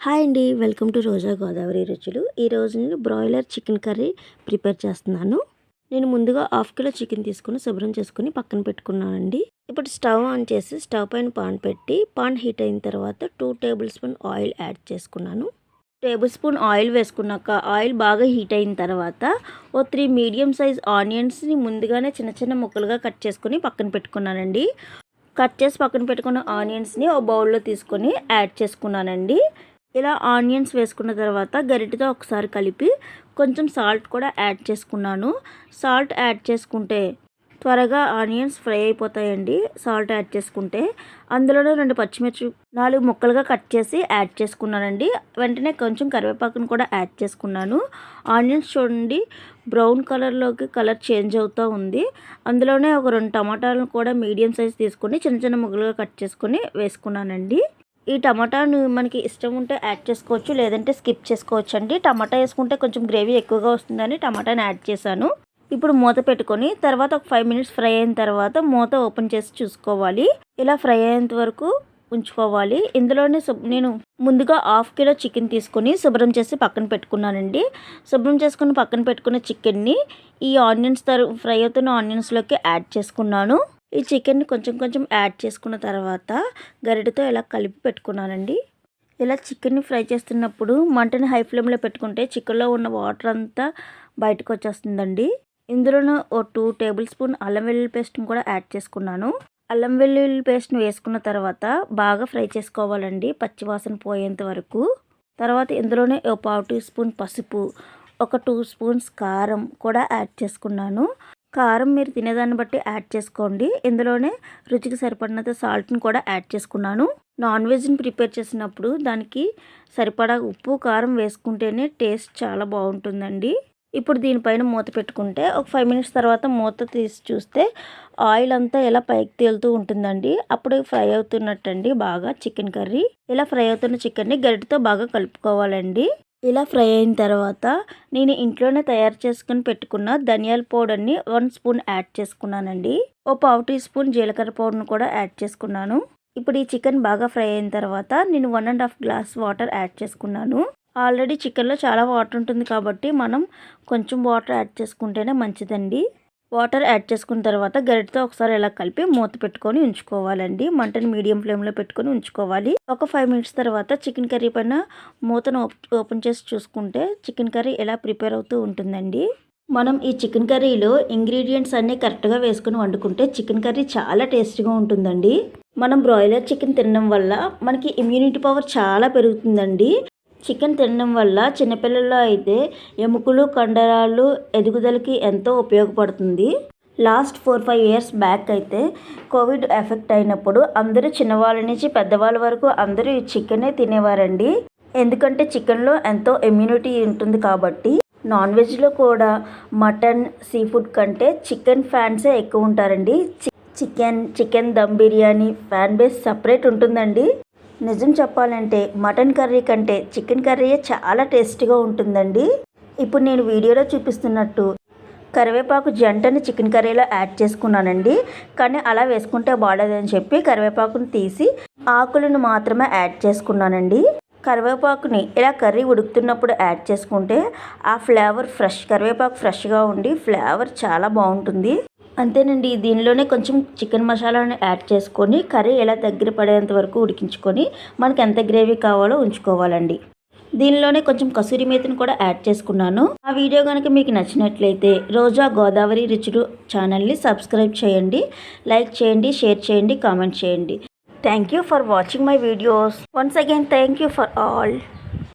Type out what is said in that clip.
Hi అండి, welcome to రోజా గోదావరి రుచులు. ఈరోజు నేను బ్రాయిలర్ చికెన్ కర్రీ ప్రిపేర్ చేస్తున్నాను. నేను ముందుగా 1/2 కిలో చికెన్ తీసుకుని శుభ్రం చేసుకుని పక్కన పెట్టుకున్నానండి. ఇప్పుడు స్టవ్ ఆన్ చేసి స్టవ్ పైన పాన్ పెట్టి పాన్ హీట్ అయిన తర్వాత 2 టేబుల్ స్పూన్ ఆయిల్ యాడ్ చేసుకున్నాను. టేబుల్ స్పూన్ ఆయిల్ వేసుకున్నాక ఆయిల్ బాగా హీట్ అయిన తర్వాత 3 మీడియం సైజ్ ఆనియన్స్ని ముందుగానే చిన్న చిన్న ముక్కలుగా కట్ చేసుకుని పక్కన పెట్టుకున్నానండి. కట్ చేసి పక్కన పెట్టుకున్న ఆనియన్స్ని ఒక బౌల్లో తీసుకొని యాడ్ చేసుకున్నానండి. ఇలా ఆనియన్స్ వేసుకున్న తర్వాత గరిటెతో ఒకసారి కలిపి కొంచెం సాల్ట్ కూడా యాడ్ చేసుకున్నాను. సాల్ట్ యాడ్ చేసుకుంటే త్వరగా ఆనియన్స్ ఫ్రై అయిపోతాయండి. సాల్ట్ యాడ్ చేసుకుంటే అందులోనే 2 పచ్చిమిర్చి 4 ముక్కలుగా కట్ చేసి యాడ్ చేసుకున్నానండి. వెంటనే కొంచెం కరివేపాకును కూడా యాడ్ చేసుకున్నాను. ఆనియన్స్ చూడండి బ్రౌన్ కలర్లోకి కలర్ చేంజ్ అవుతూ ఉంది. అందులోనే ఒక 2 టమాటాలను కూడా మీడియం సైజ్ తీసుకొని చిన్న చిన్న ముక్కలుగా కట్ చేసుకొని వేసుకున్నానండి. ఈ టమాటాను మనకి ఇష్టం ఉంటే యాడ్ చేసుకోవచ్చు, లేదంటే స్కిప్ చేసుకోవచ్చు అండి. టమాటా వేసుకుంటే కొంచెం గ్రేవీ ఎక్కువగా వస్తుందని టమాటాని యాడ్ చేశాను. ఇప్పుడు మూత పెట్టుకొని తర్వాత ఒక 5 మినిట్స్ ఫ్రై అయిన తర్వాత మూత ఓపెన్ చేసి చూసుకోవాలి. ఇలా ఫ్రై అయ్యేంత వరకు ఉంచుకోవాలి. ఇందులోనే నేను ముందుగా 1/2 కిలో చికెన్ తీసుకొని శుభ్రం చేసి పక్కన పెట్టుకున్నానండి. శుభ్రం చేసుకుని పక్కన పెట్టుకున్న చికెన్ని ఈ ఆనియన్స్ ఫ్రై అవుతున్న ఆనియన్స్లోకి యాడ్ చేసుకున్నాను. ఈ చికెన్ని కొంచెం కొంచెం యాడ్ చేసుకున్న తర్వాత గరిటెతో ఇలా కలిపి పెట్టుకున్నానండి. ఇలా చికెన్ని ఫ్రై చేస్తున్నప్పుడు మంటని హై ఫ్లేమ్లో పెట్టుకుంటే చికెన్లో ఉన్న వాటర్ అంతా బయటకు వచ్చేస్తుందండి. ఇందులోనే 2 టేబుల్ స్పూన్ అల్లం వెల్లుల్లి పేస్ట్ని కూడా యాడ్ చేసుకున్నాను. అల్లం వెల్లుల్లి పేస్ట్ని వేసుకున్న తర్వాత బాగా ఫ్రై చేసుకోవాలండి, పచ్చివాసన పోయేంత వరకు. తర్వాత ఇందులోనే 1/2 టీ స్పూన్ పసుపు, ఒక 2 స్పూన్స్ కారం కూడా యాడ్ చేసుకున్నాను. కారం మీరు తినేదాన్ని బట్టి యాడ్ చేసుకోండి. ఇందులోనే రుచికి సరిపడినంత సాల్ట్ని కూడా యాడ్ చేసుకున్నాను. నాన్ వెజ్ని ప్రిపేర్ చేసినప్పుడు దానికి సరిపడా ఉప్పు కారం వేసుకుంటేనే టేస్ట్ చాలా బాగుంటుందండి. ఇప్పుడు దీనిపైన మూత పెట్టుకుంటే ఒక 5 మినిట్స్ తర్వాత మూత తీసి చూస్తే ఆయిల్ అంతా ఇలా పైకి తేలుతూ ఉంటుందండి. అప్పుడు ఫ్రై అవుతున్నట్టండి బాగా చికెన్ కర్రీ. ఇలా ఫ్రై అవుతున్న చికెన్ని గరిటెతో బాగా కలుపుకోవాలండి. ఇలా ఫ్రై అయిన తర్వాత నేను ఇంట్లోనే తయారు చేసుకుని పెట్టుకున్న ధనియాల పౌడర్ని 1 స్పూన్ యాడ్ చేసుకున్నానండి. 1/2 టీ స్పూన్ జీలకర్ర పౌడర్ని కూడా యాడ్ చేసుకున్నాను. ఇప్పుడు ఈ చికెన్ బాగా ఫ్రై అయిన తర్వాత నేను 1.5 గ్లాస్ వాటర్ యాడ్ చేసుకున్నాను. ఆల్రెడీ చికెన్లో చాలా వాటర్ ఉంటుంది కాబట్టి మనం కొంచెం వాటర్ యాడ్ చేసుకుంటేనే మంచిదండి. వాటర్ యాడ్ చేసుకున్న తర్వాత గరిటెతో ఒకసారి ఇలా కలిపి మూత పెట్టుకొని ఉంచుకోవాలండి. మంటని మీడియం ఫ్లేమ్లో పెట్టుకొని ఉంచుకోవాలి. ఒక 5 మినిట్స్ తర్వాత చికెన్ కర్రీ పైన మూతను ఓపెన్ చేసి చూసుకుంటే చికెన్ కర్రీ ఎలా ప్రిపేర్ అవుతూ ఉంటుందండి. మనం ఈ చికెన్ కర్రీలో ఇంగ్రీడియంట్స్ అన్నీ కరెక్ట్గా వేసుకుని వండుకుంటే చికెన్ కర్రీ చాలా టేస్టీగా ఉంటుందండి. మనం బ్రాయిలర్ చికెన్ తినడం వల్ల మనకి ఇమ్యూనిటీ పవర్ చాలా పెరుగుతుందండి. చికెన్ తినడం వల్ల చిన్నపిల్లల్లో అయితే ఎముకలు కండరాలు ఎదుగుదలకి ఎంతో ఉపయోగపడుతుంది. లాస్ట్ 4-5 ఇయర్స్ బ్యాక్ అయితే కోవిడ్ ఎఫెక్ట్ అయినప్పుడు అందరూ చిన్నవాళ్ళ నుంచి పెద్దవాళ్ళ వరకు అందరూ ఈ చికెనే తినేవారండి. ఎందుకంటే చికెన్లో ఎంతో ఇమ్యూనిటీ ఉంటుంది కాబట్టి. నాన్ వెజ్లో కూడా మటన్ సీ ఫుడ్ కంటే చికెన్ ఫ్యాన్సే ఎక్కువ ఉంటారండి. Chicken dum biryani fan base separate ఉంటుందండి. నిజం చెప్పాలంటే మటన్ కర్రీ కంటే చికెన్ కర్రీయే చాలా టేస్టీగా ఉంటుందండి. ఇప్పుడు నేను వీడియోలో చూపిస్తున్నట్టు కరివేపాకు జంటని చికెన్ కర్రీలో యాడ్ చేసుకున్నానండి. కానీ అలా వేసుకుంటే బాగోదని చెప్పి కరివేపాకుని తీసి ఆకులను మాత్రమే యాడ్ చేసుకున్నానండి. కరివేపాకుని ఇలా కర్రీ ఉడుకుతున్నప్పుడు యాడ్ చేసుకుంటే ఆ ఫ్లేవర్ కరివేపాకు ఫ్రెష్గా ఉండి ఫ్లేవర్ చాలా బాగుంటుంది. అంతేనండి. దీనిలోనే కొంచెం చికెన్ మసాలాను యాడ్ చేసుకొని కర్రీ ఎలా దగ్గర పడేంత వరకు ఉడికించుకొని మనకి ఎంత గ్రేవీ కావాలో ఉంచుకోవాలండి. దీనిలోనే కొంచెం కసూరి మేతిని కూడా యాడ్ చేసుకున్నాను. ఆ వీడియో కనుక మీకు నచ్చినట్లయితే రోజా గోదావరి రుచులు ఛానల్ని సబ్స్క్రైబ్ చేయండి, లైక్ చేయండి, షేర్ చేయండి, కామెంట్ చేయండి. Thank you for watching my videos. Once again thank you for all.